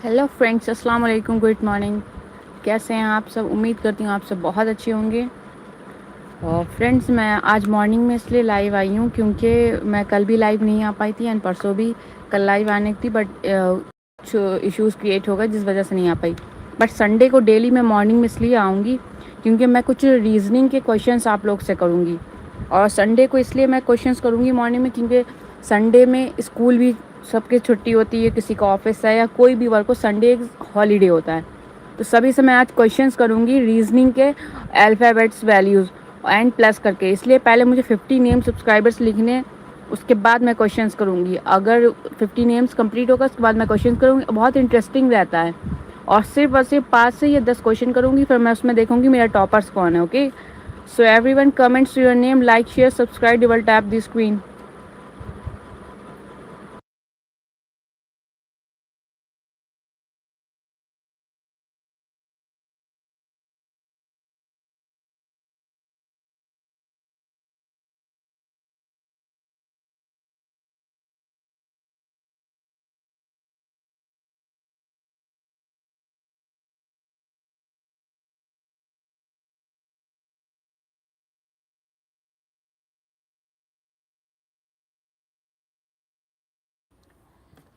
Hello friends, السلام علیکم، good morning. کیسے ہیں آپ سب؟ امید کرتی ہوں آپ سب بہت اچھے ہوں گے. اور فرینڈس، میں آج مارننگ میں اس لیے لائیو آئی ہوں کیونکہ میں کل بھی لائیو نہیں آ پائی تھی اینڈ پرسوں بھی کل لائیو آنے تھی، بٹ کچھ ایشوز کریٹ ہو گئے جس وجہ سے نہیں آ پائی. بٹ سنڈے کو ڈیلی میں مارننگ میں اس لیے آؤں گی کیونکہ میں کچھ ریزننگ کے کویشچنس آپ لوگ سے کروں گی. اور سنڈے کو اس لیے میں کویشچنس کروں گی مارننگ میں کیونکہ سنڈے میں اسکول بھی سب کی چھٹی ہوتی ہے، کسی کا آفس ہے یا کوئی بھی ورک ہو، سنڈے ایک ہالیڈے ہوتا ہے. تو سبھی سے میں آج کویشچنس کروں گی ریزننگ کے، الفابیٹس، ویلیوز اینڈ پلس کر کے. اس لیے پہلے مجھے 50 نیم سبسکرائبرس لکھنے، اس کے بعد میں کویشچنس کروں گی. اگر 50 نیمس کمپلیٹ ہوگا اس کے بعد میں کویشچن کروں گی. بہت انٹرسٹنگ رہتا ہے اور صرف 5 سے یا 10 کویشچن کروں گی، پھر میں اس میں دیکھوں گی میرا ٹاپرس کون ہے. Okay, so every one comments your name, like, share, subscribe, double tap the screen.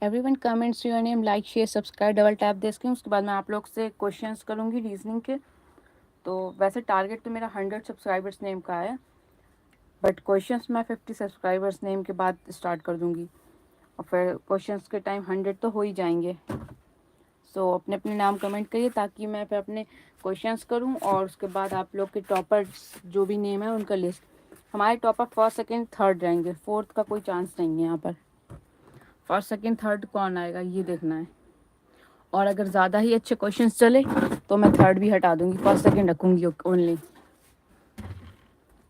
Every one comments your name, like, share, subscribe, double tap the screen. اس کے بعد میں آپ لوگ سے کویشچنس کروں گی ریزننگ کے. تو ویسے ٹارگیٹ تو میرا 100 سبسکرائبرس نیم کا ہے، بٹ کویشچنس میں 50 سبسکرائبرس نیم کے بعد اسٹارٹ کر دوں گی اور پھر کویشچنس کے ٹائم 100 تو ہو ہی جائیں گے. سو اپنے اپنے نام کمنٹ کریے تاکہ میں پھر اپنے کویشچنس کروں اور اس کے بعد آپ لوگ کے ٹاپرس جو بھی نیم ہے ان کا لسٹ. ہمارے ٹاپر فرسٹ، سیکنڈ، تھرڈ رہیں گے، فورتھ کا کوئی چانس نہیں ہے. یہاں پر فرسٹ، سیکنڈ، تھرڈ کون آئے گا یہ دیکھنا ہے. اور اگر زیادہ ہی اچھے کویشچنس چلے تو میں تھرڈ بھی ہٹا دوں گی، فرسٹ سیکنڈ رکھوں گی اونلی.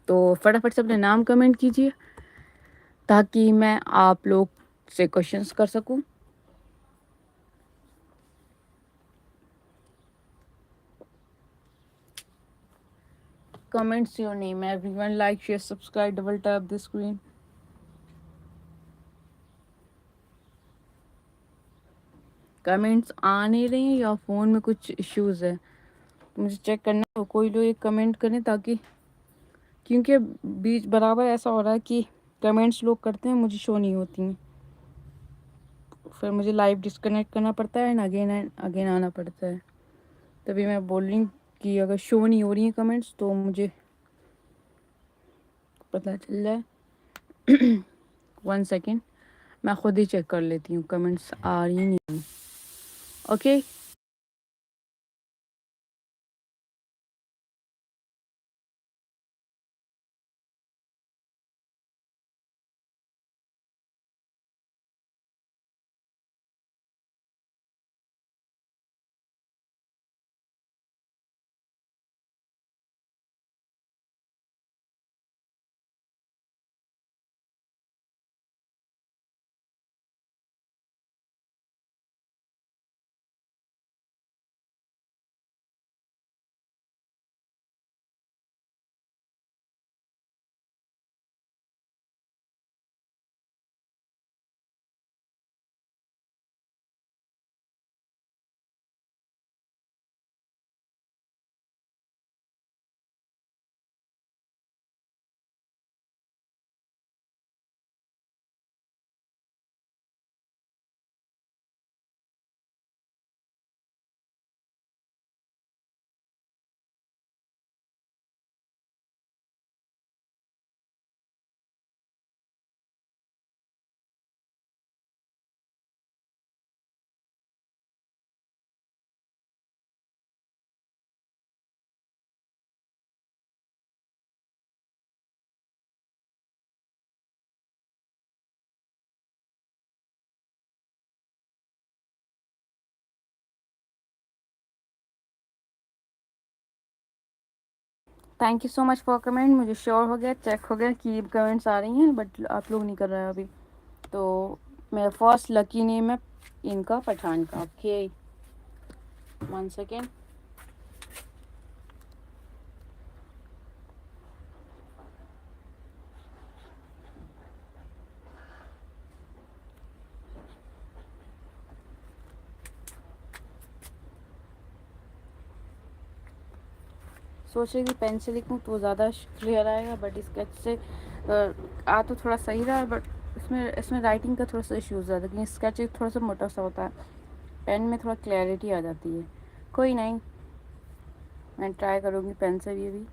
تو فٹافٹ سے اپنے نام کمنٹ کیجیے تاکہ میں آپ لوگ سے کویشچنس کر سکوں. Comments your name, every one, like, share, subscribe, double tap the screen. Comments آ نہیں رہے ہیں یا فون میں کچھ ایشوز ہے؟ مجھے چیک کرنا ہے. کوئی لوگ ایک کمنٹ کریں تاکہ، کیونکہ بیچ برابر ایسا ہو رہا ہے کہ کمنٹس لوگ کرتے ہیں مجھے شو نہیں ہوتی ہیں، پھر مجھے لائیو ڈسکنیکٹ کرنا پڑتا ہے اینڈ اگین آنا پڑتا ہے. تبھی میں بول رہی ہوں کہ اگر شو نہیں ہو رہی ہیں کمنٹس تو مجھے پتہ چل جائے. 1 سیکنڈ، میں خود ہی چیک کر لیتی ہوں کمنٹس آ رہی نہیں. Okay. Thank you so much for comment. مجھے شیور ہو گیا، چیک ہو گیا کہ کمنٹس آ رہی ہیں، بٹ آپ لوگ نہیں کر رہے ہیں ابھی. تو میرا فرسٹ لکی نیم ہے ان کا، پٹھان کا. Okay, 1 second. سوچ رہی تھی پین سے لکھوں تو زیادہ کلیئر آئے گا، بٹ اسکیچ سے تو تھوڑا صحیح رہا ہے، بٹ اس میں رائٹنگ کا تھوڑا سا ایشو ہوتا ہے، لیکن اسکیچ تھوڑا سا موٹا سا ہوتا ہے، پین میں تھوڑا کلیئرٹی آ جاتی ہے. کوئی نہیں، میں ٹرائی کروں گی پین سے بھی.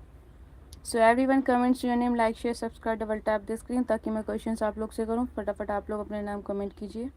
So every one comments your name, like share subscribe double tap the screen تاکہ میں کویشچنس آپ لوگ سے کروں. فٹافٹ آپ لوگ اپنے نام کمنٹ کیجیے.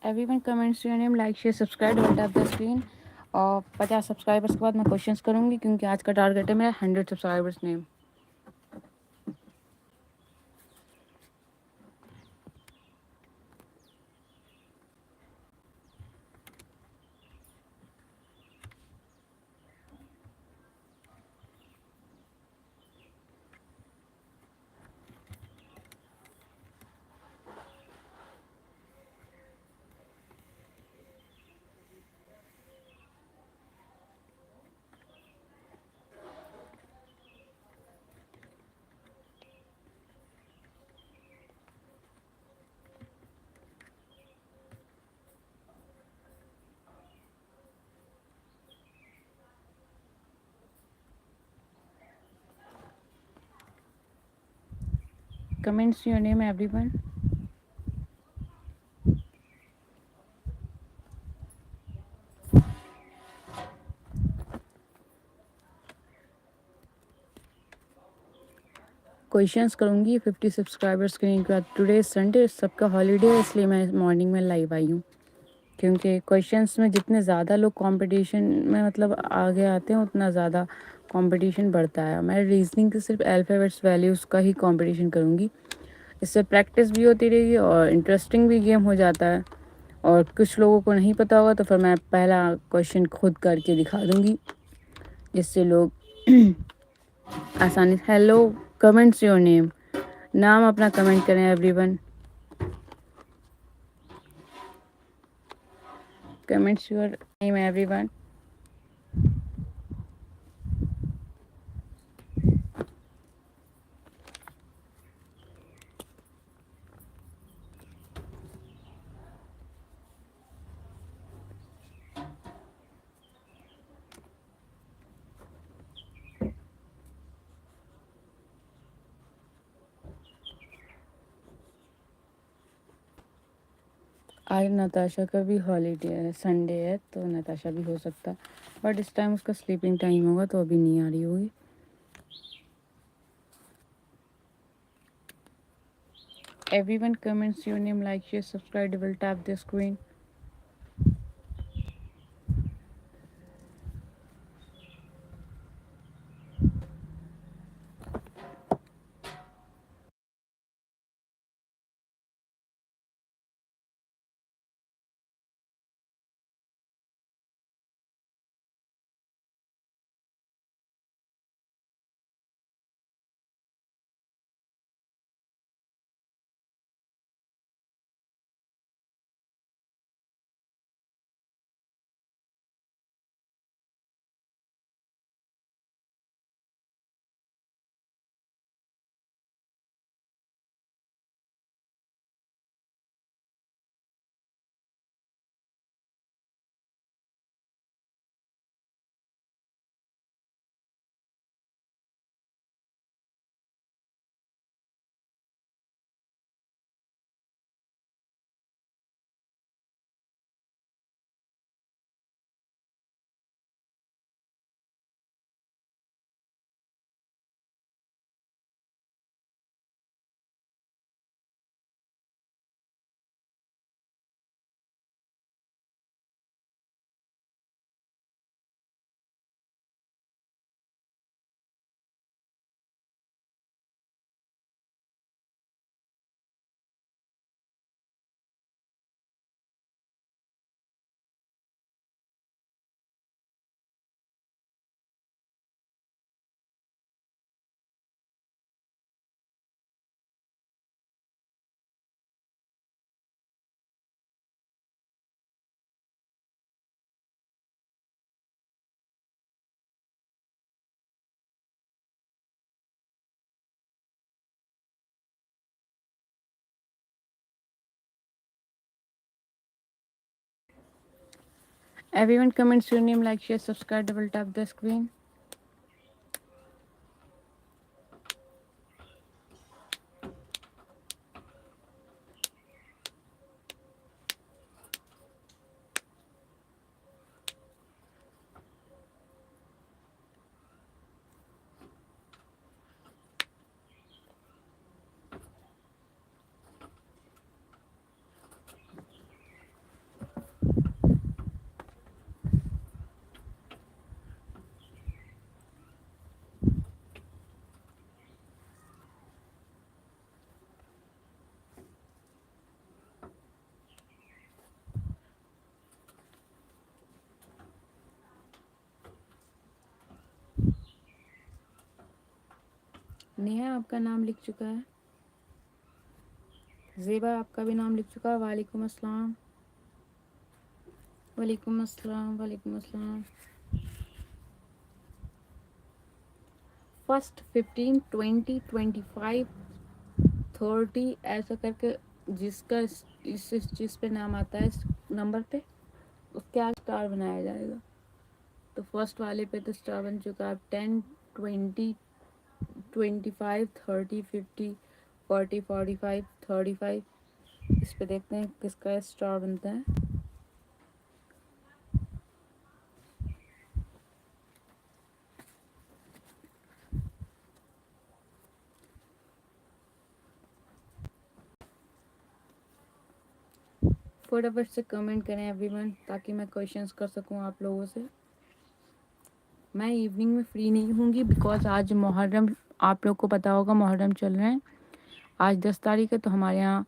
Everyone comments your name, like, share, subscribe, double tap the screen. और 50 सब्सक्राइबर्स के बाद मैं क्वेश्चंस करूँगी क्योंकि आज का टारगेट है मेरा 100 subscribers name. Comments your name, everyone. Questions करूँगी 50 सब्सक्राइबर्स के बाद. टुडे संडे, सबका हॉलीडे है, इसलिए मैं मॉर्निंग में लाइव आई हूँ क्योंकि क्वेश्चंस में जितने ज़्यादा लोग कंपटीशन में मतलब आगे आते हैं उतना ज़्यादा कंपटीशन बढ़ता है. मैं रीजनिंग के सिर्फ अल्फ़ाबेट्स वैल्यूज़ का ही कंपटीशन करूँगी. इससे प्रैक्टिस भी होती रहेगी और इंटरेस्टिंग भी गेम हो जाता है. और कुछ लोगों को नहीं पता होगा तो फिर मैं पहला क्वेश्चन खुद करके दिखा दूँगी जिससे लोग आसानी. Hello, comments your name. नाम अपना कमेंट करें everyone. Comments your name everyone. आज नताशा का भी हॉलीडे है, संडे है, तो नताशा भी हो सकता है बट इस टाइम उसका स्लीपिंग टाइम होगा तो अभी नहीं आ रही होगी. Everyone comments your name, like, share, subscribe, double tap the screen. Everyone comments your name, like, share, subscribe, double tap the screen. Neha آپ کا نام لکھ چکا ہے. زیبا آپ کا بھی نام لکھ چکا ہے. وعلیکم السلام. وعلیکم السلام. وعلیکم السلام. فسٹ 15 20 25 30 ایسا کر کے جس کا اس چیز پہ نام آتا ہے اس نمبر پہ اس کے آگے اسٹار بنایا جائے گا. تو فرسٹ والے پہ تو اسٹار بن چکا. آپ 10 20 25 30 50 40 45 35 اس پہ دیکھتے ہیں کس کا اسٹار بنتا ہے. فٹافٹ سے کمنٹ کریں ایوری ون تاکہ میں کویشچنس کر سکوں آپ لوگوں سے. میں ایوننگ میں فری نہیں ہوں گی بیکاز آج محرم آپ لوگ کو پتہ ہوگا محرم چل رہے ہیں. آج 10 تاریخ ہے تو ہمارے یہاں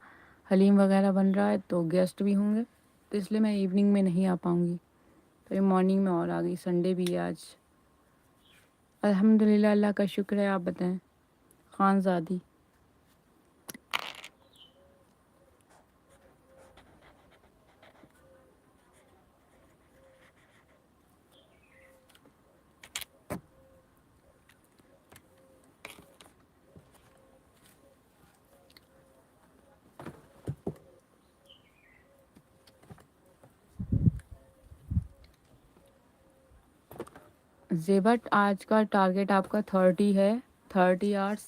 حلیم وغیرہ بن رہا ہے تو گیسٹ بھی ہوں گے تو اس لیے میں ایوننگ میں نہیں آ پاؤں گی. تو یہ مارننگ میں اور آ گئی. سنڈے بھی ہے آج. الحمد للہ اللہ کا شکر ہے. آپ بتائیں خان زادی. زیبٹ آج کا ٹارگیٹ آپ کا 30 ہے. 30 آورس.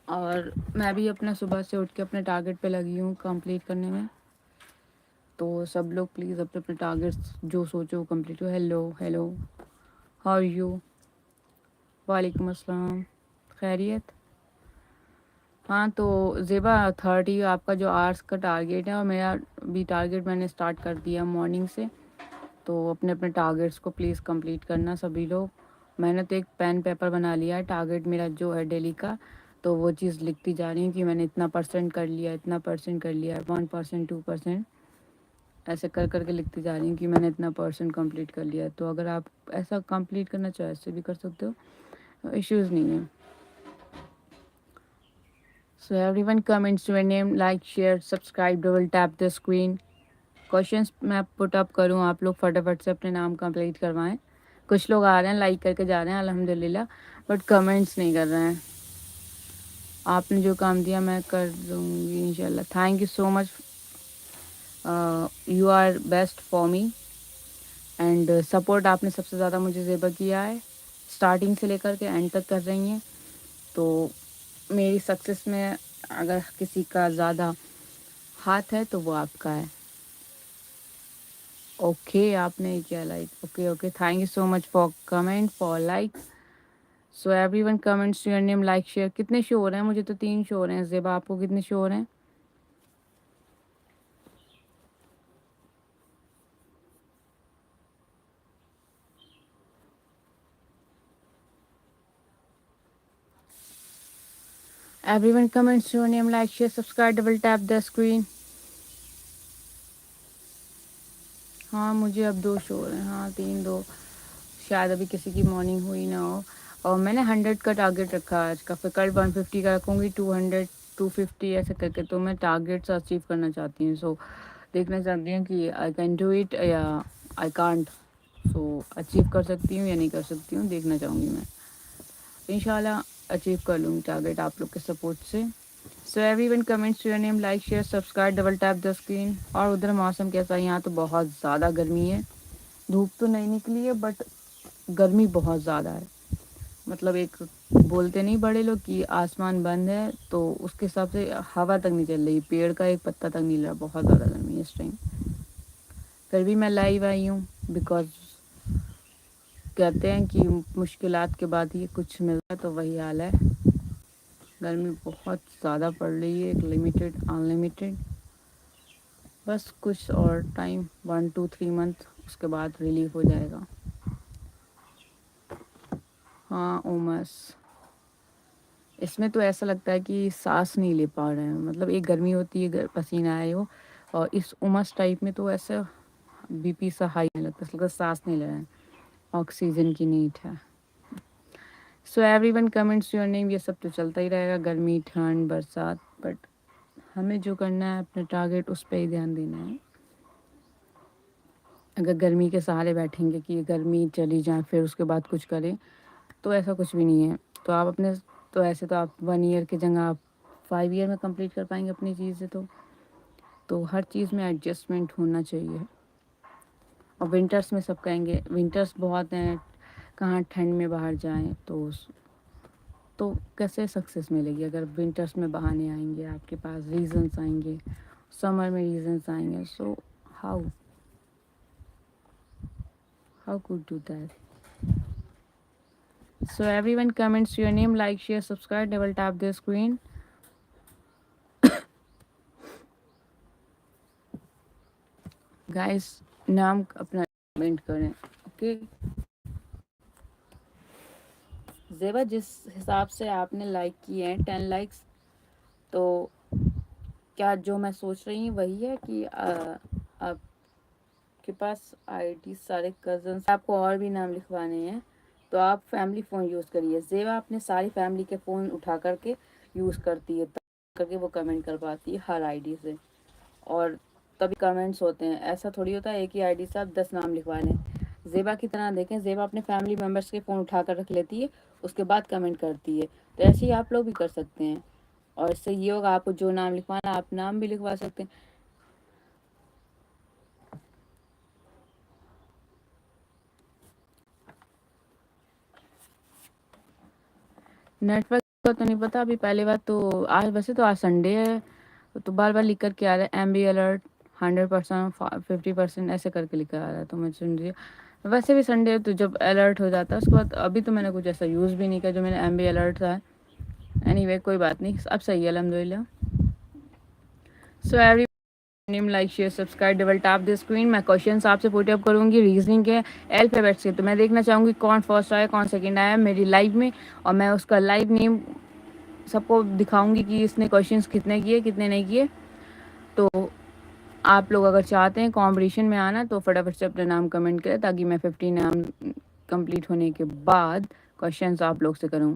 اور میں بھی اپنا صبح سے اٹھ کے اپنے ٹارگیٹ پہ لگی ہوں کمپلیٹ کرنے میں. تو سب لوگ پلیز اپنے اپنے ٹارگیٹس جو سوچو وہ کمپلیٹ ہو. Hello hello how are you. وعلیکم السلام. خیریت. ہاں تو زیبا 30 آپ کا جو آرس کا ٹارگیٹ ہے اور میرا بھی ٹارگیٹ میں نے اسٹارٹ کر دیا مارننگ سے. تو اپنے اپنے ٹارگیٹس کو پلیز کمپلیٹ کرنا سبھی لوگ. میں نے تو ایک پین پیپر بنا لیا ہے ٹارگیٹ میرا جو ہے ڈیلی کا. تو وہ چیز لکھتی جا رہی ہوں کہ میں نے اتنا پرسینٹ کر لیا اتنا پرسینٹ کر لیا 1% 2%. ایسے کر کر کے لکھتی جا رہی ہوں کہ میں نے اتنا پرسینٹ کمپلیٹ کر لیا. تو اگر آپ ایسا کمپلیٹ کرنا چاہو ایسے بھی کر سکتے ہو. ایشوز نہیں ہیں. So everyone comments your name, like, share, subscribe, double tap the screen. Questions میں پٹ اپ کروں آپ لوگ فٹافٹ سے اپنے نام کمپلیٹ کروائیں. کچھ لوگ آ رہے ہیں لائک کر کے جا رہے ہیں الحمد للہ بٹ کمنٹس نہیں کر رہے ہیں. آپ نے جو کام دیا میں کر دوں گی انشاء اللہ. Thank you so much. You are best for me. And support آپ نے سب سے زیادہ مجھے زیبا کیا ہے. اسٹارٹنگ سے لے کر کے اینڈ تک کر رہی ہیں. تو میری سکسیس میں اگر کسی کا زیادہ ہاتھ ہے تو وہ آپ کا ہے. اوکے آپ نے کیا like. Okay okay thank you so much for comment for like. So every one comments your name like share. کتنے شو ہو رہے ہیں؟ مجھے تو 3 شو ہو رہے ہیں. زیبا آپ کو کتنے شو ہو رہے ہیں؟ Every one comments your name like share subscribe double tap the screen. ہاں مجھے اب 2 شو ہو رہے ہیں. ہاں 3 2 شاید ابھی کسی کی مارننگ ہوئی نہ ہو. اور میں نے 100 کا ٹارگیٹ رکھا ہے آج کا. پھر کل 150 کا رکھوں گی. 200 250 ایسے کر کے. تو میں ٹارگیٹس اچیو کرنا چاہتی ہوں. سو دیکھنا چاہتی ہوں کہ آئی کین ڈو اٹ یا آئی کانٹ. سو اچیو کر سکتی ہوں یا نہیں کر سکتی ہوں دیکھنا چاہوں گی میں. انشاء اللہ اچیو کر لوں گی ٹارگیٹ آپ لوگ کے سپورٹ سے. So every one comments your name like share subscribe double tap the screen. اور ادھر موسم کیسا ہے؟ یہاں تو بہت زیادہ گرمی ہے. دھوپ تو نہیں نکلی ہے بٹ گرمی بہت زیادہ ہے. مطلب ایک بولتے نہیں بڑے لوگ کہ آسمان بند ہے تو اس کے حساب سے ہوا تک نہیں چل رہی. پیڑ کا ایک پتا تک نہیں ہل رہا. بہت زیادہ گرمی ہے اس ٹائم. پھر بھی میں لائیو آئی ہوں بیکاز کہتے ہیں کہ مشکلات کے بعد ہی کچھ ملتا ہے تو وہی حال ہے. گرمی بہت زیادہ پڑ رہی ہے. ایک لمیٹیڈ ان لمیٹیڈ. بس کچھ اور ٹائم 1 2 3 منتھ اس کے بعد ریلیف ہو جائے گا. ہاں امس. اس میں تو ایسا لگتا ہے کہ سانس نہیں لے پا رہے ہیں. مطلب ایک گرمی ہوتی ہے پسینہ آئے ہو اور اس امس ٹائپ میں تو ایسا بی پی سا ہائی نہیں لگتا. اس لگتا سانس نہیں لے رہے ہیں. آکسیجن کی نیڈ ہے. So every one comments your نیم. یہ سب تو چلتا ہی رہے گا، گرمی ٹھنڈ برسات، بٹ ہمیں جو کرنا ہے اپنے ٹارگیٹ اس پہ ہی دھیان دینا ہے. اگر گرمی کے سہارے بیٹھیں گے کہ گرمی چلی جائیں پھر اس کے بعد کچھ کریں تو ایسا کچھ بھی نہیں ہے. تو آپ اپنے تو ایسے تو آپ 1 ایئر کی جگہ آپ 5 ایئر میں کمپلیٹ کر پائیں گے اپنی چیزیں. تو ہر چیز میں ایڈجسٹمنٹ ہونا چاہیے. اور ونٹرس میں سب کہیں گے ونٹرس بہت ہیں، کہاں ٹھنڈ میں باہر جائیں تو کیسے سکسیس ملے گی اگر ونٹرس میں بہانے آئیں گے، آپ کے پاس ریزنس آئیں گے، سمر میں ریزنس آئیں گے. سو how could do that. So everyone comments your name, like, share, subscribe, double tap the screen. Guys, نام اپنا کمنٹ کریں. اوکے زیبا، جس حساب سے آپ نے لائک کیے ہیں 10 لائکس، تو کیا جو میں سوچ رہی ہوں وہی ہے کہ آپ کے پاس آئی ڈی سارے کزنس، آپ کو اور بھی نام لکھوانے ہیں تو آپ فیملی فون یوز کریے. زیبا اپنے ساری فیملی کے فون اٹھا کر کے یوز کرتی ہے، تب کر کے وہ کمنٹ کر پاتی ہے ہر آئی ڈی سے، اور تبھی کمنٹس ہوتے ہیں. ایسا تھوڑی ہوتا ہے ایک ہی آئی ڈی سے آپ 10 نام لکھوا لیں. زیبا کی طرح دیکھیں، زیبا اپنے فیملی ممبرس کے فون اٹھا کر رکھ لیتی ہے، اس کے بعد کمنٹ کرتی ہے. تو ایسے ہی آپ لوگ بھی کر سکتے ہیں، اور اس سے یہ ہوگا آپ کو جو نام لکھوانا آپ نام بھی لکھوا سکتے ہیں. نیٹ ورک کا تو نہیں پتا ابھی. پہلی بات تو آج ویسے تو آج سنڈے ہے تو بار بار لکھ کر کے آ رہا ہے ایم بی الرٹ 100%، 50% ایسے کر کے لکھا آ رہا ہے. تو میں سن رہی ویسے بھی سنڈے تو جب الرٹ ہو جاتا ہے اس کے بعد ابھی تو میں نے کچھ ایسا یوز بھی نہیں کیا جو میں نے ایم بی الرٹ تھا. اینی وے کوئی بات نہیں، اب صحیح ہے الحمد للہ. So every name, like, share, subscribe, double tap the screen. میں کوشچنس آپ سے پوٹ اپ کروں گی ریزننگ کے الفابیٹس کے. تو میں دیکھنا چاہوں گی کون فرسٹ آیا کون سیکنڈ آیا میری لائف میں، اور میں اس کا لائیو نیم سب کو دکھاؤں گی کہ اس نے کوشچنس کتنے کیے کتنے نہیں کیے. تو آپ لوگ اگر چاہتے ہیں کمپٹیشن میں آنا تو فٹافٹ سے اپنا نام کمنٹ کریں تاکہ میں 50 نام کمپلیٹ ہونے کے بعد کوشچنس آپ لوگ سے کروں.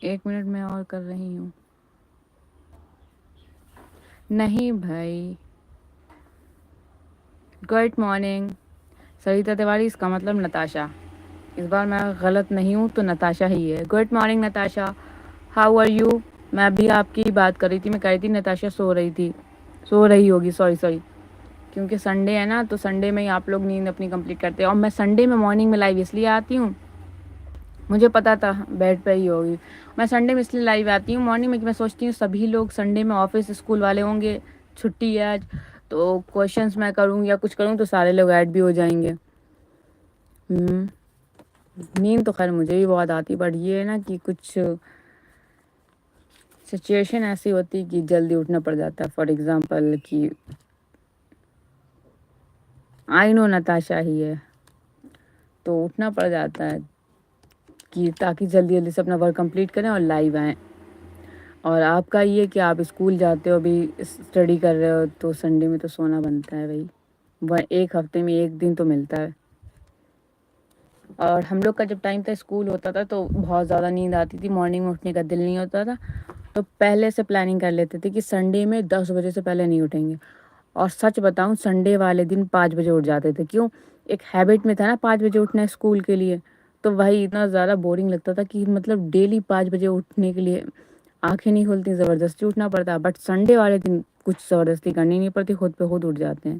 1 منٹ میں اور کر رہی ہوں. نہیں بھائی. گڈ مارننگ سریتا تیواری، اس کا مطلب نتاشا. اس بار میں غلط نہیں ہوں تو نتاشا ہی ہے. Good morning Natasha, how are you? میں ابھی آپ کی بات کر رہی تھی، میں کہہ رہی تھی نتاشا سو رہی ہوگی. سوری کیونکہ سنڈے ہے نا تو سنڈے میں ہی آپ لوگ نیند اپنی کمپلیٹ کرتے ہیں. اور میں سنڈے میں مارننگ میں لائیو اس لیے آتی ہوں، مجھے پتا تھا بیڈ پہ ہی ہوگی. میں سنڈے میں اس لیے لائیو آتی ہوں مارننگ میں کہ میں سوچتی ہوں سبھی لوگ سنڈے میں آفس اسکول والے ہوں گے، چھٹی ہے آج، تو کوشچنس میں کروں یا کچھ کروں تو سارے لوگ ایڈ بھی ہو جائیں گے. نیند تو خیر مجھے بھی بہت آتی، بٹ یہ ہے نا کہ کچھ سچویشن ایسی ہوتی کہ جلدی اٹھنا پڑ جاتا ہے. فار ایگزامپل کہ آئی نو نتاشا ہی ہے تو اٹھنا پڑ جاتا ہے کہ تاکہ جلدی جلدی سے اپنا ورک کمپلیٹ کریں اور لائیو آئیں. اور آپ کا یہ کہ آپ اسکول جاتے ہو ابھی اسٹڈی کر رہے ہو تو سنڈے میں تو سونا بنتا ہے بھائی. وہ ایک ہفتے میں ایک دن تو ملتا ہے. اور ہم لوگ کا جب ٹائم تھا اسکول ہوتا تھا تو بہت زیادہ نیند آتی تھی، مارننگ میں اٹھنے کا دل نہیں ہوتا تھا. تو پہلے سے پلاننگ کر لیتے تھے کہ سنڈے میں 10 بجے سے پہلے نہیں اٹھیں گے. اور سچ بتاؤں سنڈے والے دن 5 بجے اٹھ جاتے تھے. کیوں؟ ایک ہیبٹ میں تھا نا 5 بجے اٹھنا اسکول کے لیے. تو وہی اتنا زیادہ بورنگ لگتا تھا کہ مطلب ڈیلی 5 بجے اٹھنے کے لیے آنکھیں نہیں کھلتی، زبردستی اٹھنا پڑتا. بٹ سنڈے والے دن کچھ زبردستی کرنی نہیں پڑتی، خود پہ خود اٹھ جاتے ہیں.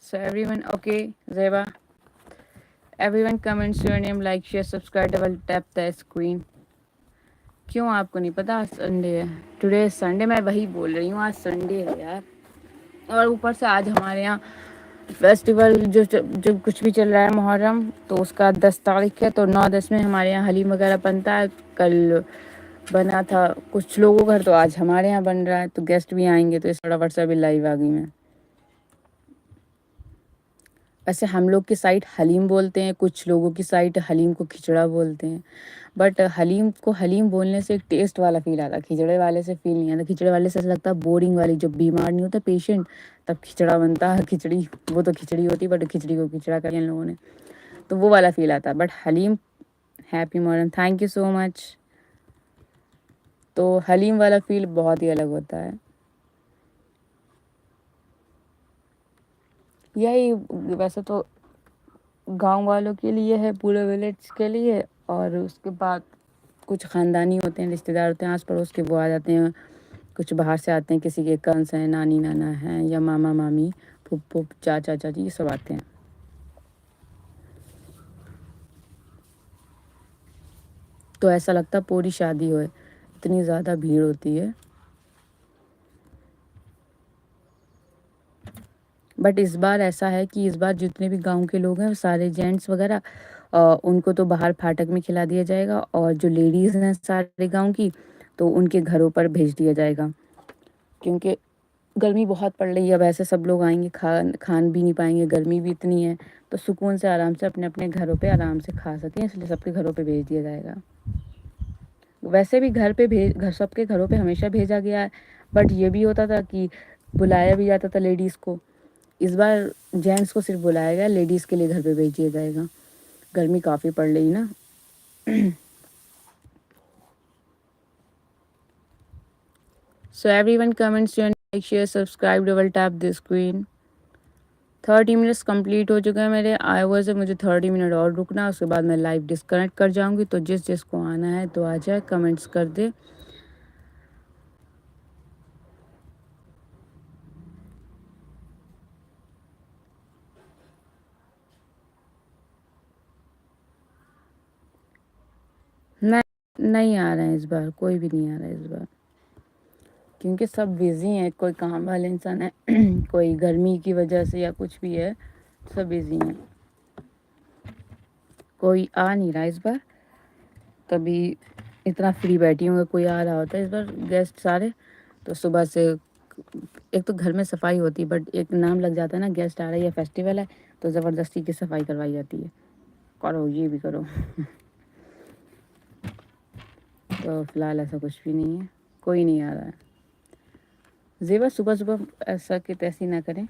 So everyone, okay, Zeba. Everyone comments your name, like, share, subscribe, double tap the screen. کیوں آپ کو نہیں پتا آج سنڈے ہے؟ ٹوڈے سنڈے، میں وہی بول رہی ہوں آج سنڈے ہے یار. اور اوپر سے آج ہمارے یہاں فیسٹیول جو کچھ بھی چل رہا ہے محرم، تو اس کا 10 تاریخ ہے. تو 9-10 میں ہمارے یہاں حلیم وغیرہ بنتا ہے. کل بنا تھا کچھ لوگوں کا تو آج ہمارے یہاں بن رہا ہے، تو گیسٹ بھی آئیں گے تو اس فٹافٹ سے بھی لائیو آ گئی میں۔ ویسے ہم لوگ کی سائڈ حلیم بولتے ہیں، کچھ لوگوں کی سائڈ حلیم کو کھچڑا بولتے ہیں، بٹ حلیم کو حلیم بولنے سے ایک ٹیسٹ والا فیل آتا ہے، کھچڑے والے سے فیل نہیں آتا۔ کھچڑے والے سے ایسا لگتا ہے بورنگ والی، جب بیمار نہیں ہوتا پیشنٹ تب کھچڑا بنتا ہے، کھچڑی وہ تو کھچڑی ہوتی بٹ کھچڑی کو کھچڑا کر ان لوگوں نے، تو وہ والا فیل آتا ہے۔ But Haleem, happy morning, thank you so much. تو حلیم والا فیل بہت ہی الگ ہوتا ہے۔ یہی ویسے تو گاؤں والوں کے لیے ہے، پورے ولیج کے لیے، اور اس کے بعد کچھ خاندانی ہوتے ہیں، رشتہ دار ہوتے ہیں آس پڑوس کے، وہ آ جاتے ہیں، کچھ باہر سے آتے ہیں، کسی کے کنس ہیں، نانی نانا ہیں، یا ماما مامی، پھپھو چاچا چاچی، یہ سب آتے ہیں۔ تو ایسا لگتا ہے پوری شادی ہوئے، اتنی زیادہ بھیڑ ہوتی ہے۔ بٹ اس بار ایسا ہے کہ اس بار جتنے بھی گاؤں کے لوگ ہیں سارے جینٹس وغیرہ، ان کو تو باہر پھاٹک میں کھلا دیا جائے گا، اور جو لیڈیز ہیں سارے گاؤں کی تو ان کے گھروں پر بھیج دیا جائے گا، کیونکہ گرمی بہت پڑ رہی ہے۔ اب ایسے سب لوگ آئیں گے، کھان بھی نہیں پائیں گے، گرمی بھی اتنی ہے، تو سکون سے آرام سے اپنے اپنے گھروں پہ آرام سے کھا سکیں، اس لیے سب کے گھروں پہ بھیج دیا جائے گا۔ ویسے بھی سب کے گھروں پہ ہمیشہ بھیجا گیا ہے، بٹ یہ بھی ہوتا تھا کہ بلایا بھی جاتا تھا لیڈیز کو۔ اس بار جینٹس کو صرف بلایا گیا، لیڈیز کے لیے گھر پہ بھیج دیا جائے گا، گرمی کافی پڑ رہی نا۔ So everyone comments, share, like, share, subscribe, double tap the screen. 30 minutes complete ہو چکے ہیں میرے آئے ہوئے سے، مجھے 30 منٹ اور رکنا، اس کے بعد میں لائیو ڈسکنیکٹ کر جاؤں گی، تو جس جس کو آنا ہے تو آ جائے، کمنٹس کر دے۔ نہیں آ رہے ہیں اس بار، کوئی بھی نہیں آ رہا ہے اس بار، کیونکہ سب بزی ہیں، کوئی کام والے انسان ہے، کوئی گرمی کی وجہ سے یا کچھ بھی ہے، سب بزی ہیں، کوئی آ نہیں رہا اس بار۔ کبھی اتنا فری بیٹھی ہوں، کوئی آ رہا ہوتا ہے، اس بار گیسٹ سارے تو صبح سے ایک تو گھر میں صفائی ہوتی ہے، بٹ ایک نام لگ جاتا ہے نا گیسٹ آ رہا ہے یا فیسٹیول ہے، تو زبردستی کی صفائی کروائی جاتی ہے، کرو یہ بھی کرو۔ تو فی الحال ایسا کچھ بھی نہیں ہے، کوئی نہیں آ رہا ہے۔ زیبا صبح صبح ایسا کہ تیسی نہ کریں،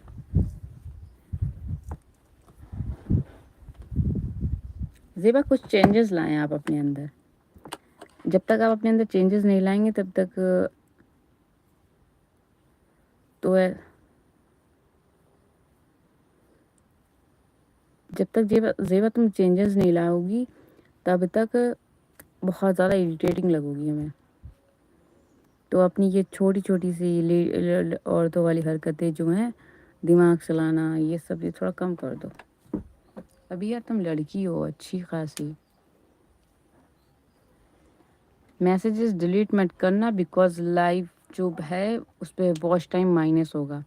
زیبا کچھ چینجز لائیں آپ اپنے اندر، جب تک آپ اپنے اندر چینجز نہیں لائیں گے تب تک تو جب تک زیبا تم چینجز نہیں لاؤ گی تب تک بہت زیادہ اریٹیٹنگ لگو گی ہمیں۔ تو اپنی یہ چھوٹی چھوٹی سی عورتوں والی حرکتیں جو ہیں، دماغ چلانا، یہ سب یہ تھوڑا کم کر دو۔ ابھی یار تم لڑکی ہو اچھی خاصی، میسیجز ڈیلیٹ مت کرنا، بیکاز لائف جو ہے اس پہ واچ ٹائم مائنس ہوگا،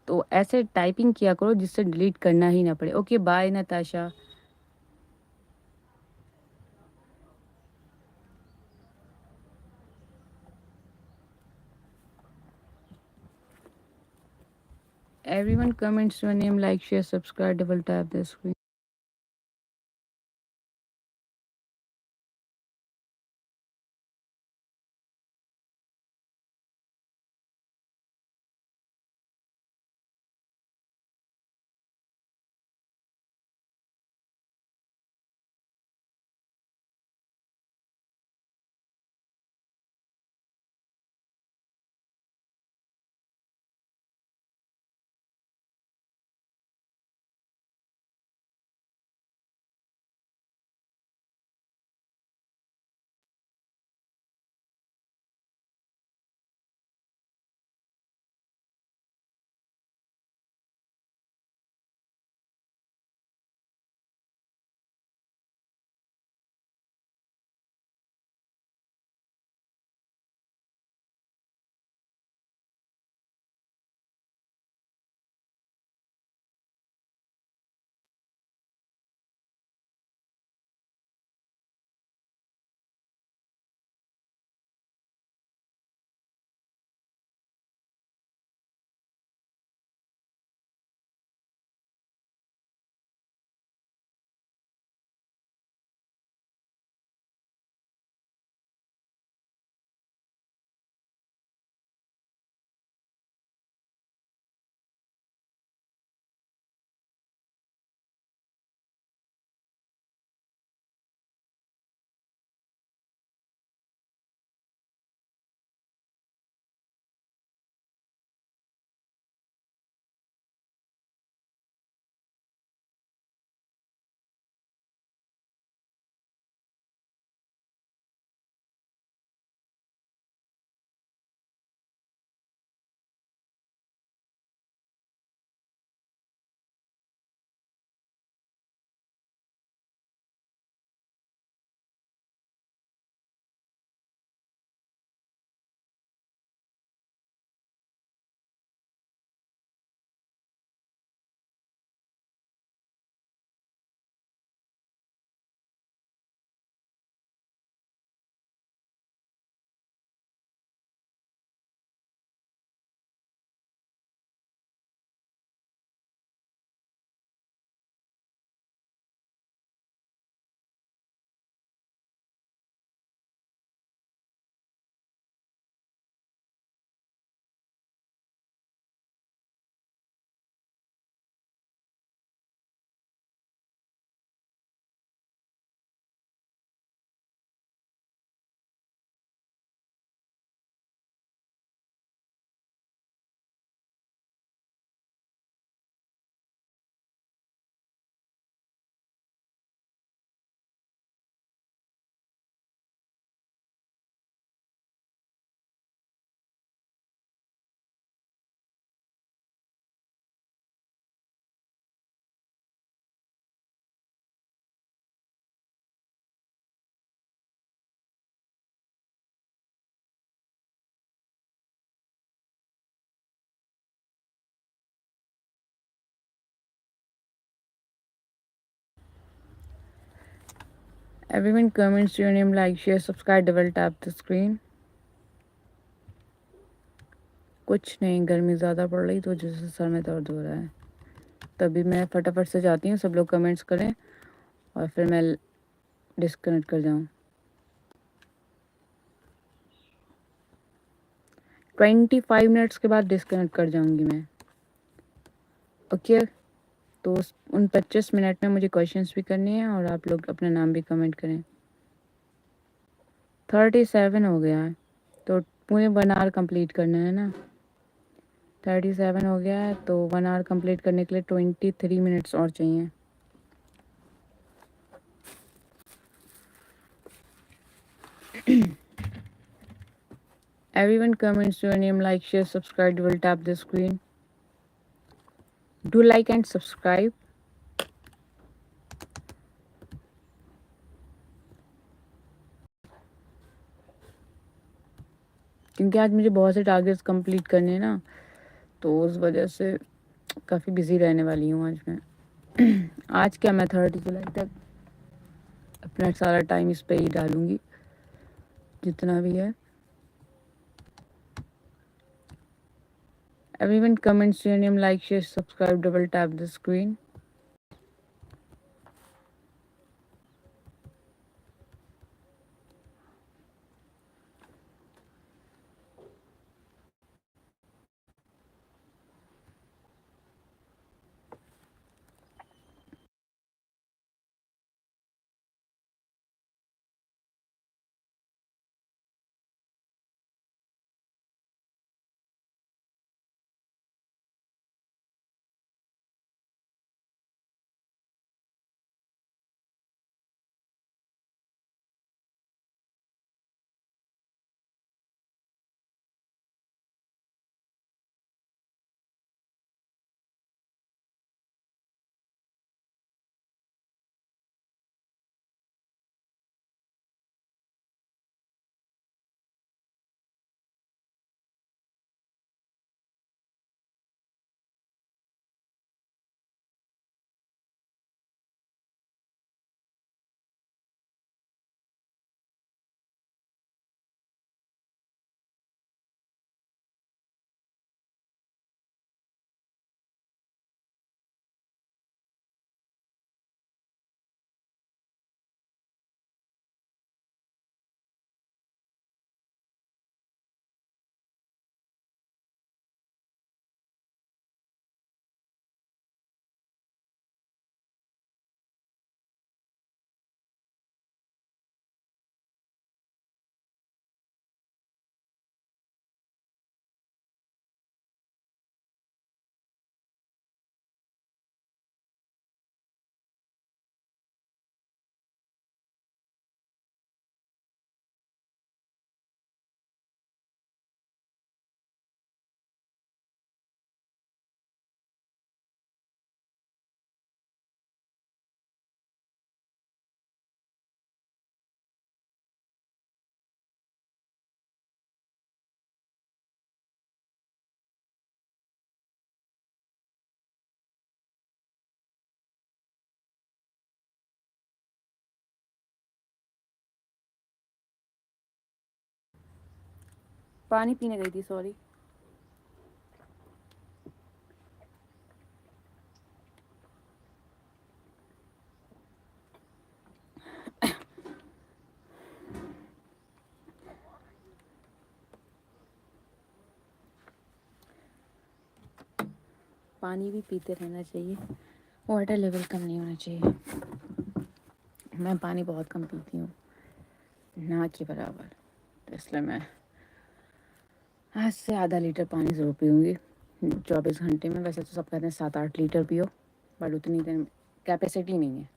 تو ایسے ٹائپنگ کیا کرو جس سے ڈیلیٹ کرنا ہی نہ پڑے۔ Okay bye Natasha. Everyone comments your name, like, share, subscribe, double tap the screen. Everyone comments your name, like, share, subscribe, double tap the screen. कुछ नहीं, गर्मी ज़्यादा पड़ रही तो जैसे सर में दर्द हो रहा है, तभी मैं फटाफट से जाती हूँ, सब लोग कमेंट्स करें और फिर मैं डिस्कनेक्ट कर जाऊँ। 25 मिनट्स के बाद डिस्कनेक्ट कर जाऊँगी मैं, ओके। तो उन 25 मिनट में मुझे क्वेश्चंस भी करनी है और आप लोग अपना नाम भी कमेंट करें। 37 हो गया है तो पूरे 1 आवर कंप्लीट करना है ना। 37 हो गया है तो 1 आवर कंप्लीट करने के लिए 23 मिनट्स और चाहिए। Everyone comments your name, like, share, subscribe, will tap the screen. Do like and subscribe. क्योंकि आज मुझे बहुत से टारगेट्स कंप्लीट करने हैं ना, तो उस वजह से काफ़ी बिजी रहने वाली हूँ आज मैं। आज क्या, मैं 30 जुलाई तक अपना सारा टाइम इस पे ही डालूंगी, जितना भी है। Everyone comments your name, like, share, subscribe, double tap the screen. पानी पीने गई थी, सॉरी। पानी भी पीते रहना चाहिए, वाटर लेवल कम नहीं होना चाहिए। मैं पानी बहुत कम पीती हूँ, ना के बराबर, तो इसलिए मैं आज से आधा लीटर पानी ज़रूर पीऊँगी 24 घंटे में। वैसे तो सब कहते हैं 7-8 लीटर पियो, बट उतनी देर कैपेसिटी नहीं है।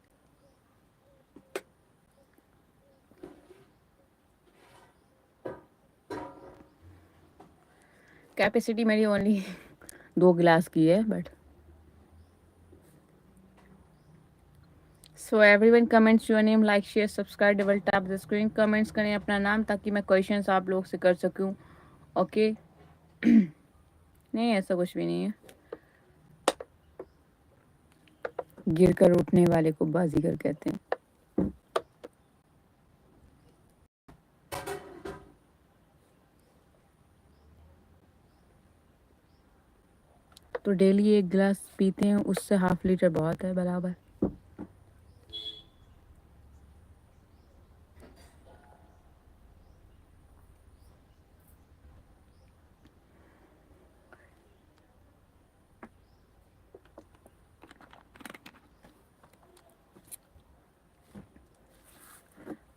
कैपेसिटी मेरी ओनली 2 गिलास की है, but so everyone comments your name, like, share, subscribe, double tap the screen. Comments करें अपना नाम ताकि मैं क्वेश्चंस आप लोग से कर सकूं, ओके। नहीं, ऐसा कुछ भी नहीं है, गिर कर उठने वाले को बाजीगर कहते हैं। تو ڈیلی 1 گلاس پیتے ہیں، اس سے ½ لیٹر بہت ہے برابر۔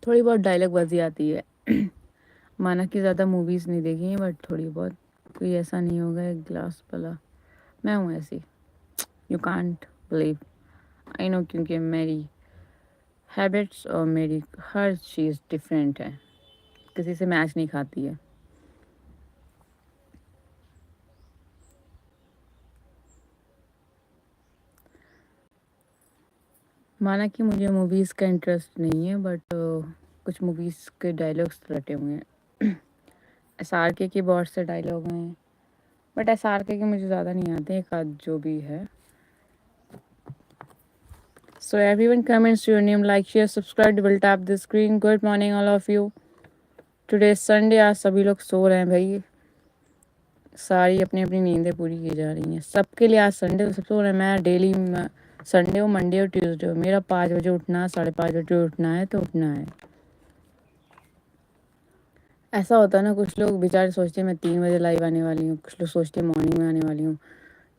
تھوڑی بہت ڈائلاگ بازی آتی ہے، مانا کہ زیادہ موویز نہیں دیکھی ہیں بٹ تھوڑی بہت، کوئی ایسا نہیں ہوگا 1 گلاس پلا۔ میں ہوں ایسی، یو کانٹ بلیو، آئی نو، کیونکہ میری ہیبٹس اور میری ہر چیز ڈفرینٹ ہے، کسی سے میچ نہیں کھاتی ہے۔ مانا کہ مجھے موویز کا انٹرسٹ نہیں ہے بٹ کچھ موویز کے ڈائلاگس رٹے ہوئے ہیں، ایس آر کے بہت سے ڈائلاگ ہیں، بٹ ایس آر کے مجھے زیادہ نہیں آتے، ایک آدھ جو بھی ہے۔ So everyone comments your name, like, share, subscribe, double tap the screen. Good morning all of you. Today is Sunday. آج سبھی لوگ سو رہے ہیں بھائی، ساری اپنی اپنی نیندیں پوری کی جا رہی ہیں، سب کے لیے آج سنڈے سب سو رہے ہیں۔ میں ڈیلی سنڈے ہو، منڈے اور ٹیوزڈے ہو، میرا 5 بجے اٹھنا، 5:30 بجے اٹھنا ہے تو اٹھنا ہے۔ ایسا ہوتا ہے نا، کچھ لوگ بیچارے سوچتے ہیں میں 3 بجے لائیو آنے والی ہوں، کچھ لوگ سوچتے ہیں مارننگ میں آنے والی ہوں،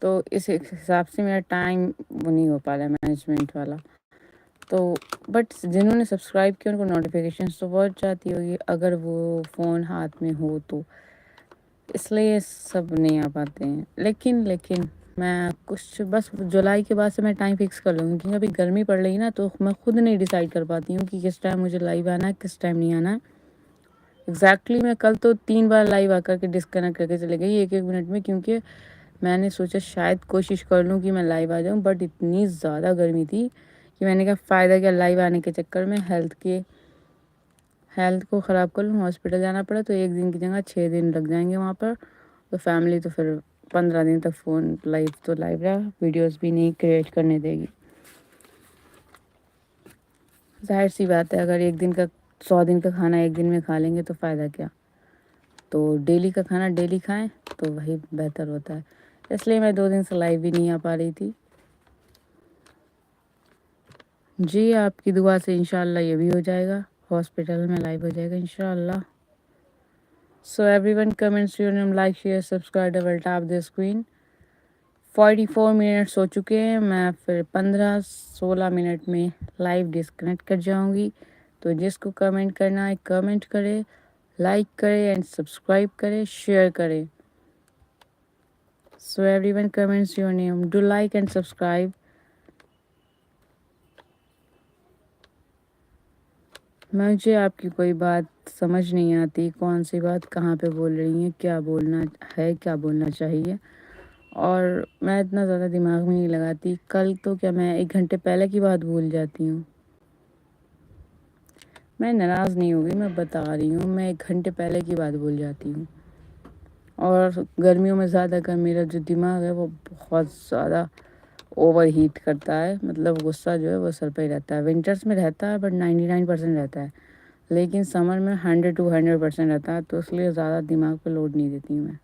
تو اس حساب سے میرا ٹائم وہ نہیں ہو پا رہا ہے مینجمنٹ والا۔ تو بٹ جنہوں نے سبسکرائب کیا ان کو نوٹیفیکیشنس تو بہت جاتی ہوگی اگر وہ فون ہاتھ میں ہو تو، اس لیے سب نہیں آ پاتے ہیں۔ لیکن میں کچھ بس جولائی کے بعد سے میں ٹائم فکس کر لوں گی، کیونکہ ابھی گرمی پڑ رہی ہے نا، تو میں خود نہیں ڈیسائیڈ کر پاتی ہوں کہ کس ٹائم مجھے لائیو آنا ہے، کس ٹائم نہیں آنا ہے۔ ایگزیکٹلی میں کل تو 3 بار لائیو آ کر کے ڈسکنیکٹ کر کے چلے گئی 1 منٹ میں، کیونکہ میں نے سوچا شاید کوشش کر لوں کہ میں لائیو آ جاؤں، بٹ اتنی زیادہ گرمی تھی کہ میں نے کہا فائدہ کیا لائیو آنے کے چکر میں ہیلتھ کو خراب کر لوں، ہاسپٹل جانا پڑا تو 1 دن کی جگہ 6 دن لگ جائیں گے وہاں پر، تو فیملی تو پھر 15 دن تک فون لائیو رہا، ویڈیوز بھی نہیں کریٹ کرنے دے گی۔ ظاہر سی بات ہے، اگر 1 دن کا 100 دن کا کھانا 1 دن میں کھا لیں گے تو فائدہ کیا؟ تو ڈیلی کا کھانا ڈیلی کھائیں تو وہی بہتر ہوتا ہے، اس لیے میں 2 دن سے لائیو بھی نہیں آ پا رہی تھی۔ جی آپ کی دعا سے انشاءاللہ یہ بھی ہو جائے گا، ہاسپٹل میں لائیو ہو جائے گا انشاءاللہ۔ So everyone comments your name, like, share, subscribe, double tap the screen. 44 minutes ہو چکے ہیں، میں پھر 15-16 منٹ میں لائیو ڈسکنیکٹ کر جاؤں گی، تو جس کو کمنٹ کرنا ہے کمنٹ کرے، لائک کرے اینڈ سبسکرائب کرے، شیئر کرے۔ So everyone comments your name, do like and subscribe. مجھے آپ کی کوئی بات سمجھ نہیں آتی، کون سی بات کہاں پہ بول رہی ہیں، کیا بولنا ہے، کیا بولنا چاہیے، اور میں اتنا زیادہ دماغ میں نہیں لگاتی۔ کل تو کیا میں 1 گھنٹے پہلے کی بات بھول جاتی ہوں۔ میں ناراض نہیں ہوگی، میں بتا رہی ہوں، میں 1 گھنٹے پہلے کی بات بھول جاتی ہوں۔ اور گرمیوں میں زیادہ کر میرا جو دماغ ہے وہ بہت زیادہ اوور ہیٹ کرتا ہے، مطلب غصہ جو ہے وہ سر پہ ہی رہتا ہے۔ ونٹرز میں رہتا ہے بٹ 99% رہتا ہے، لیکن سمر میں 100-200% رہتا ہے، تو اس لیے زیادہ دماغ پہ لوڈ نہیں دیتی ہوں، میں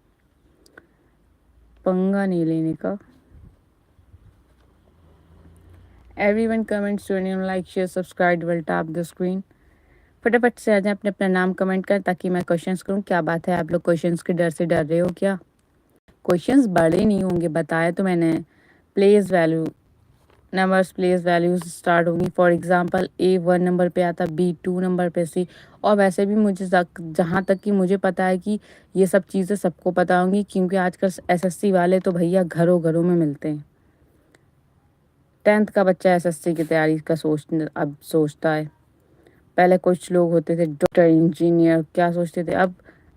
پنگا نہیں لینے کا۔ Everyone comments your name, like, share, subscribe, double tap the screen. فٹافٹ سے آ جائیں، اپنا نام کمنٹ کریں تاکہ میں کوشچنس کروں۔ کیا بات ہے، آپ لوگ کوشچنس کے ڈر سے ڈر رہے ہو کیا؟ کوشچنس بڑے نہیں ہوں گے، بتایا تو میں نے، place value numbers place values start ہوں گی، فار ایگزامپل A1 نمبر پہ آتا، B2 نمبر پہ C، اور ویسے بھی مجھے جہاں تک کہ مجھے پتا ہے کہ یہ سب چیزیں سب کو پتا ہوں گی، کیونکہ آج کل SSC والے تو بھیا گھروں گھروں میں ملتے ہیں۔ 10th کا بچہ SSC کی تیاری کا اب سوچتا ہے، پہلے کچھ لوگ ہوتے تھے ڈاکٹر انجینئر، کیا سوچتے تھے، اب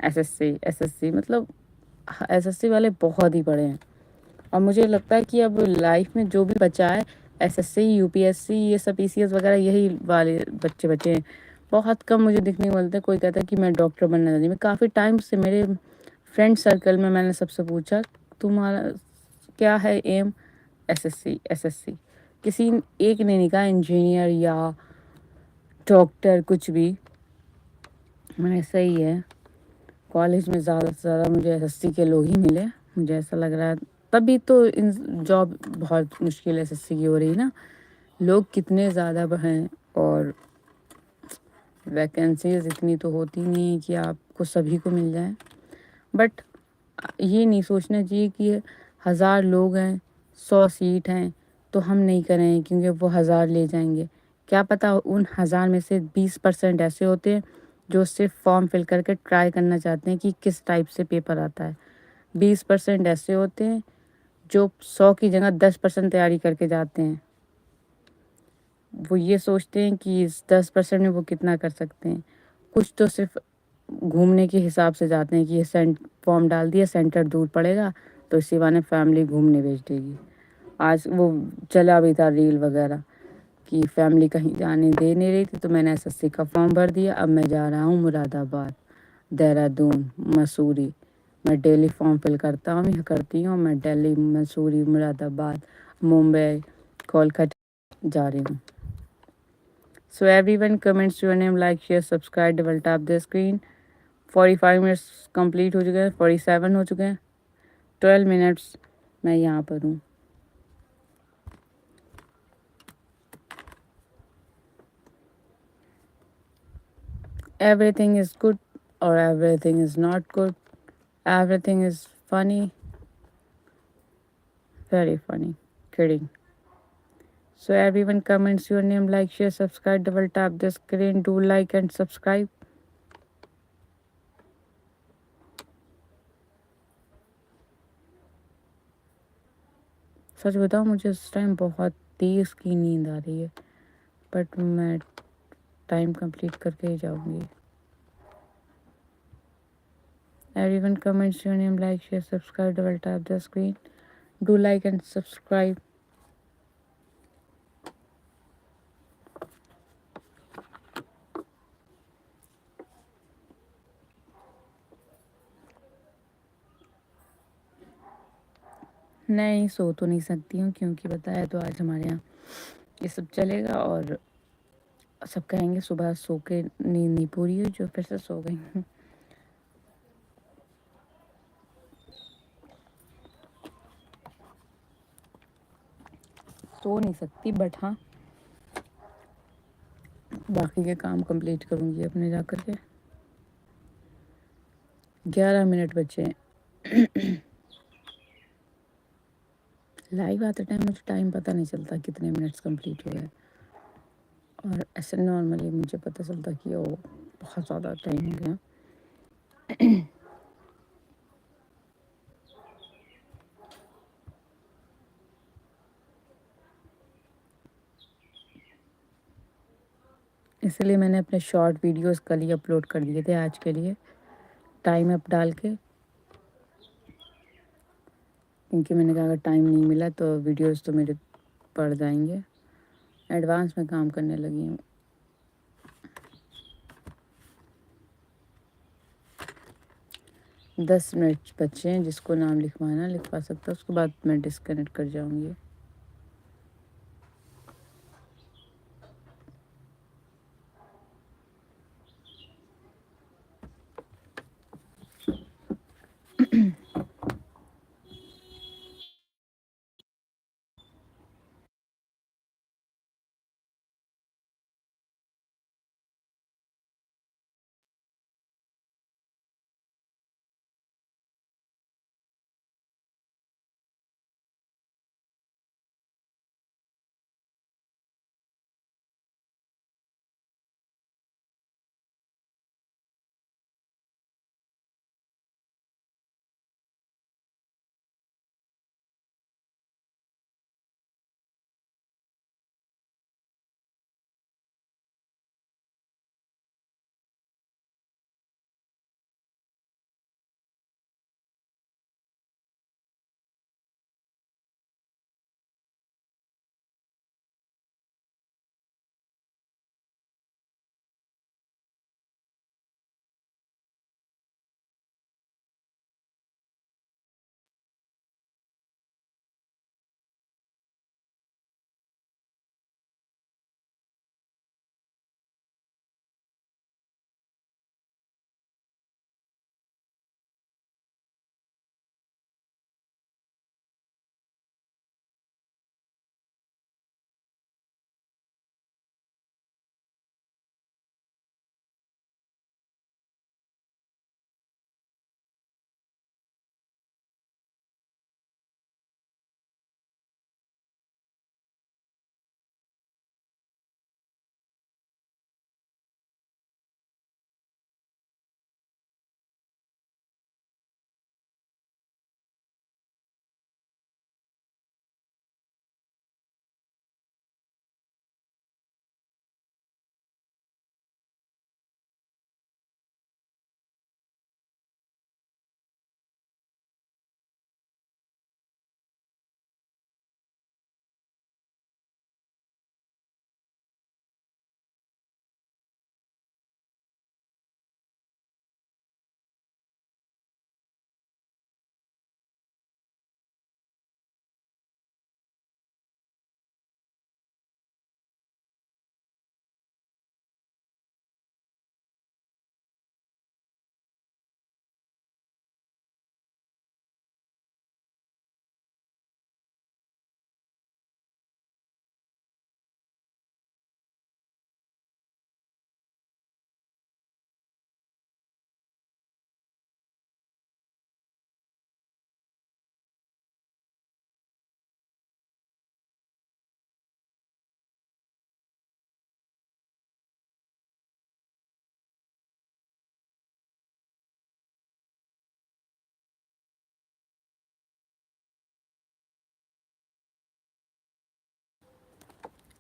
SSC مطلب SSC والے بہت ہی بڑے ہیں۔ اور مجھے لگتا ہے کہ اب لائف میں جو بھی بچا ہے SSC UPSC یہ سب PCS وغیرہ یہی والے بچے ہیں، بہت کم مجھے دیکھنے کو ملتے ہیں کوئی کہتا ہے کہ میں ڈاکٹر بننا چاہتی ہوں۔ میں کافی ٹائم سے میرے فرینڈ سرکل میں نے سب سے پوچھا تمہارا کیا ہے ایم، SSC، کسی ایک نے نہیں کہا انجینئر یا ڈاکٹر کچھ بھی۔ میں نے صحیح ہے، کالج میں زیادہ سے زیادہ مجھے SSC کے لوگ ہی ملے، مجھے ایسا لگ رہا ہے تبھی تو جاب بہت مشکل ایس ایس سی کی ہو رہی نا. لوگ کتنے زیادہ ہیں اور ویکنسیز اتنی تو ہوتی نہیں ہیں کہ آپ کو سبھی کو مل جائیں. بٹ یہ نہیں سوچنا چاہیے کہ 1000 لوگ ہیں 100 سیٹ ہیں تو ہم نہیں کریں کیونکہ وہ 1000 لے جائیں گے. کیا پتہ ان 1000 میں سے 20% ایسے ہوتے ہیں جو صرف فارم فل کر کے ٹرائی کرنا چاہتے ہیں کہ کس ٹائپ سے پیپر آتا ہے. 20% ایسے ہوتے ہیں جو 100 کی جگہ 10% تیاری کر کے جاتے ہیں. وہ یہ سوچتے ہیں کہ اس 10% میں وہ کتنا کر سکتے ہیں. کچھ تو صرف گھومنے کے حساب سے جاتے ہیں کہ یہ فارم ڈال دیا سینٹر دور پڑے گا تو اسی بہانے فیملی گھومنے بھیج دے گی. آج وہ چلا بھی تھا ریل وغیرہ کہ فیملی کہیں جانے دے نہیں رہی تھی تو میں نے ایس ایس سی کا فارم بھر دیا. اب میں جا رہا ہوں مراد آباد, دہرادون, مسوری. میں ڈیلی فارم فل کرتی ہوں. میں دہلی, مسوری, مراد آباد, ممبئی, کولکتہ جا رہی ہوں. So everyone comments your name, like, share, subscribe, double tap the screen. 45 minutes complete ہو چکے ہیں, 47 ہو چکے ہیں, 12 منٹس میں یہاں پر ہوں. Everything is good or everything is not good. Everything is funny, very funny, kidding. So everyone comments your name, like, share, subscribe, double tap the screen, do like and subscribe. سچ بتاؤں مجھے اس time بہت تیز کی نیند آ رہی ہے but میں time complete کر کے ہی جاؤں گی. Everyone comments your name, like, share, subscribe, double tap the screen, do like and subscribe. نہیں سو تو نہیں سکتی ہوں کیونکہ بتایا تو آج ہمارے یہاں یہ سب چلے گا اور سب کہیں گے صبح سو کے نیند نہیں پوری ہوئی جو پھر سے سو گئی ہوں. سو نہیں سکتی بٹ ہاں باقی کے کام کمپلیٹ کروں گی اپنے جا کر کے. 11 منٹ بچے ہیں. لائیو آتے ٹائم مجھے ٹائم پتہ نہیں چلتا کتنے منٹس کمپلیٹ ہو گئے اور ایسے نارملی مجھے پتہ چلتا کہ وہ بہت زیادہ ٹائم ہو گیا. اس لیے میں نے اپنے شارٹ ویڈیوز کل ہی اپلوڈ کر دیے تھے آج کے لیے ٹائم اپ ڈال کے, کیونکہ میں نے کہا اگر ٹائم نہیں ملا تو ویڈیوز تو میرے پڑ جائیں گے. ایڈوانس میں کام کرنے لگی ہوں. دس منٹ بچے ہیں, جس کو نام لکھوانا لکھوا سکتا ہے, اس کے بعد میں ڈسکنیکٹ کر جاؤں گی.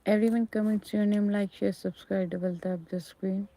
Everyone comments your name, like, share, subscribe, double tap the screen.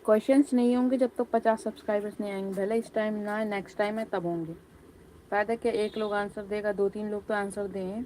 Questions नहीं होंगे जब तक 50 सब्सक्राइबर्स नहीं आएंगे, भले इस टाइम ना, नेक्स्ट टाइम है तब होंगे। फायदा क्या, एक लोग आंसर देगा, 2-3 लोग तो आंसर दें।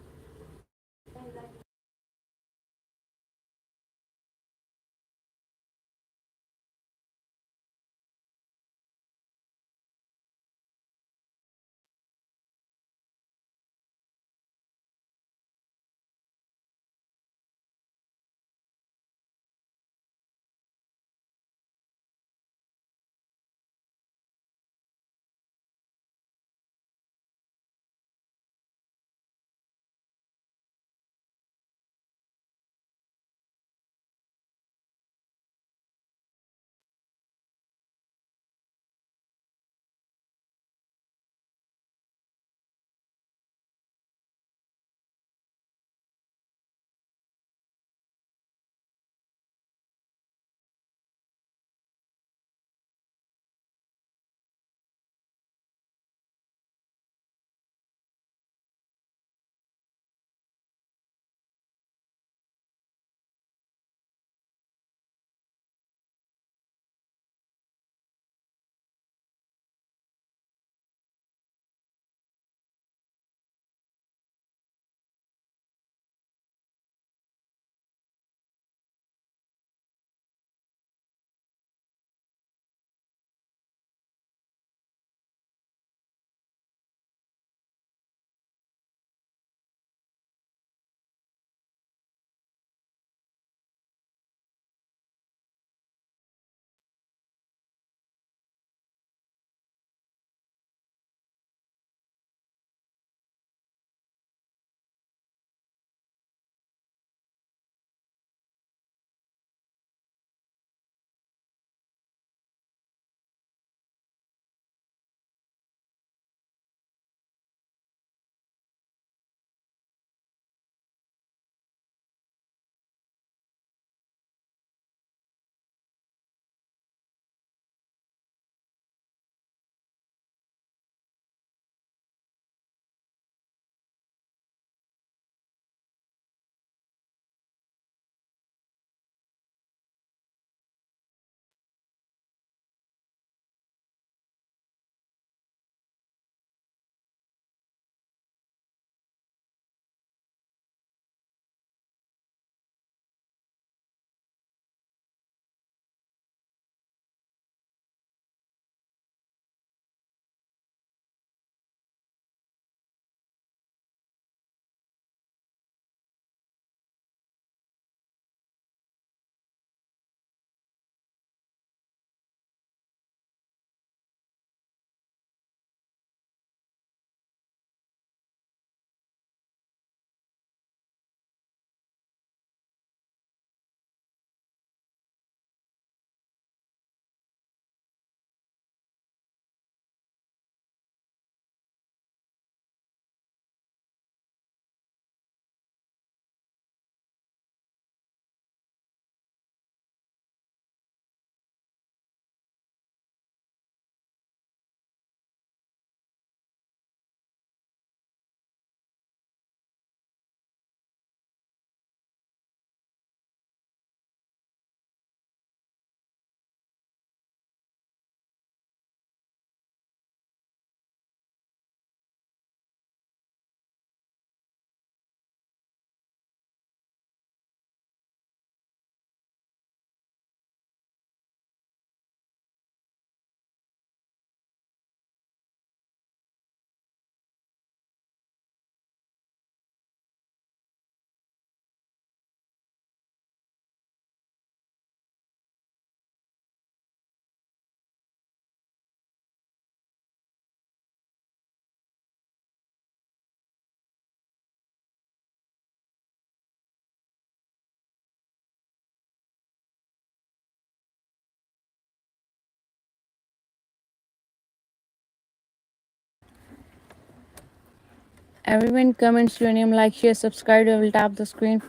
Everyone comments your name, like, share, subscribe. I will tap the screen.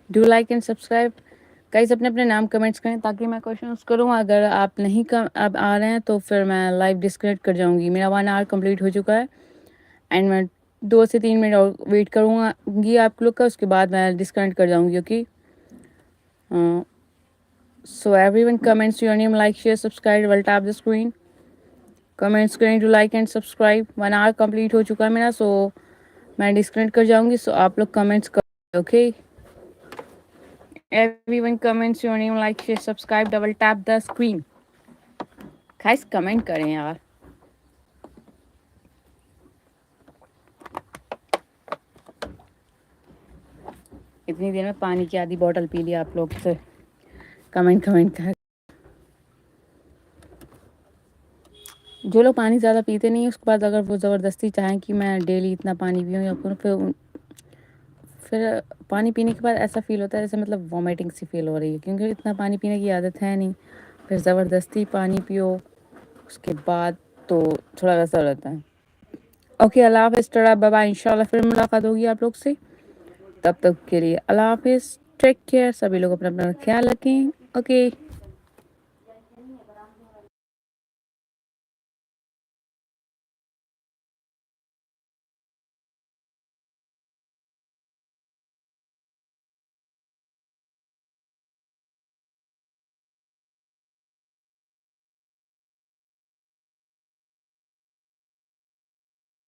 Do like and subscribe. Guys अपने अपने नाम कमेंट्स करें ताकि मैं क्वेश्चंस करूं. अगर आप नहीं अब आ रहे हैं तो फिर मैं लाइव डिस्कनेक्ट कर जाऊंगी. मेरा 1 आवर कंप्लीट हो चुका है एंड मैं 2 से 3 मिनट और वेट करूँगी आप लोग का. उसके बाद मैं डिस्कनेक्ट कर जाऊंगी. Okay, so everyone comments your name, like, share, subscribe. Will tap the screen. Comments करें to like and subscribe. 1 hour complete हो चुका है मेरा, सो मैं डिस्कनेक्ट कर जाऊंगी. सो आप लोग कमेंट्स कर. Okay, everyone comments your name, like, share, subscribe. Double tap the screen. Guys comment करें यार. इतनी देर में पानी की आधी बोतल पी लिया आप लोग से. कमेंट कर. जो लोग पानी ज़्यादा पीते नहीं, उसके बाद अगर वो ज़बरदस्ती चाहें कि मैं डेली इतना पानी पीऊँ या फिर पानी पीने के बाद ऐसा फील होता है जैसे मतलब वॉमिटिंग सी फील हो रही है, क्योंकि इतना पानी पीने की आदत है नहीं. फिर ज़बरदस्ती पानी पियो उसके बाद तो थोड़ा वैसा रहता है. ओके, अल्लाह हाफिज़, टाटा, बाय बाय. इंशाल्लाह फिर मुलाकात होगी आप लोग से. तब तक के लिए अल्लाह हाफिज़, टेक केयर. सभी लोग अपना अपना ख्याल रखें. ओके.